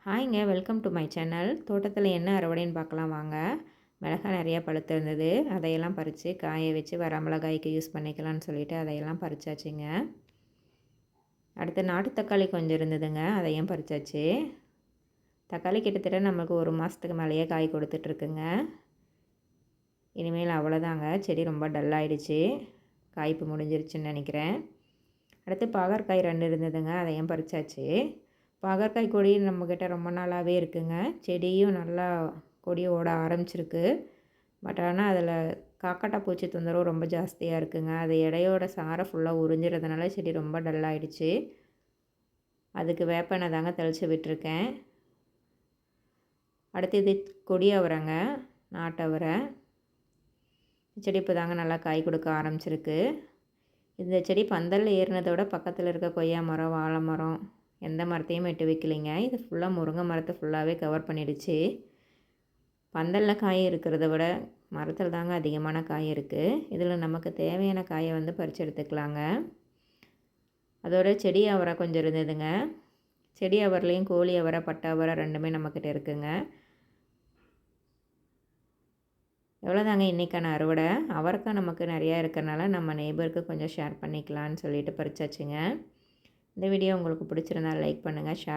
ஹாய்ங்க, welcome to my channel. தோட்டத்தில் என்ன அறுவடைன்னு பார்க்கலாம் வாங்க. மிளகாய் நிறையா பழுத்து இருந்தது. அதையெல்லாம் பறித்து காய வச்சு வரமிளகாய்க்கு யூஸ் பண்ணிக்கலாம்னு சொல்லிட்டு அதையெல்லாம் பறிச்சாச்சுங்க. அடுத்து நாட்டு தக்காளி கொஞ்சம் இருந்ததுங்க, அதையும் பறிச்சாச்சு. தக்காளி கிட்டத்தட்ட நமக்கு ஒரு மாதத்துக்கு மேலேயே காய் கொடுத்துட்ருக்குங்க. இனிமேல் அவ்வளோதாங்க, செடி ரொம்ப டல்லாகிடுச்சு, காய்ப்பு முடிஞ்சிருச்சுன்னு நினைக்கிறேன். அடுத்து பாகற்காய் 2 இருந்ததுங்க, அதையும் பறிச்சாச்சு. பாகற்காய் கொடி நம்மக்கிட்ட ரொம்ப நாளாகவே இருக்குங்க. செடியும் நல்லா கொடி ஓட ஆரம்பிச்சிருக்கு. பட் ஆனால் அதில் காக்கட்டா பூச்சி தொந்தரவு ரொம்ப ஜாஸ்தியாக இருக்குங்க. அது இடையோட சாரை ஃபுல்லாக உறிஞ்சிறதுனால செடி ரொம்ப டல்லாகிடுச்சு. அதுக்கு வேப்பெண்ணெய் தாங்க தெளித்து விட்டுருக்கேன். அடுத்து இது கொடி அவரைங்க, நாட்டு அவரை. செடி இப்போ தாங்க நல்லா காய் கொடுக்க ஆரம்பிச்சிருக்கு. இந்த செடி பந்தலில் ஏறினதோட பக்கத்தில் இருக்க கொய்யா மரம், வாழை மரம், எந்த மரத்தையும் விட்டு வைக்கலைங்க. இது ஃபுல்லாக முருங்கை மரத்தை ஃபுல்லாகவே கவர் பண்ணிடுச்சு. பந்தலில் காய் இருக்கிறத விட மரத்தில் தாங்க அதிகமான காய் இருக்குது. இதில் நமக்கு தேவையான காயை பறித்து எடுத்துக்கலாங்க. அதோட செடி அவரை கொஞ்சம் இருந்ததுங்க. செடி அவரைலையும் கோழி அவரை, பட்டை அவரை 2மே நம்மக்கிட்ட இருக்குங்க. எவ்வளோதாங்க இன்றைக்கான அறுவடை. அவரைக்காய் நமக்கு நிறையா இருக்கிறனால நம்ம நெய்பருக்கு கொஞ்சம் ஷேர் பண்ணிக்கலான்னு சொல்லிட்டு பறிச்சாச்சுங்க. இந்த வீடியோ உங்களுக்கு பிடிச்சிருந்தா லைக் பண்ணுங்கள், ஷேர்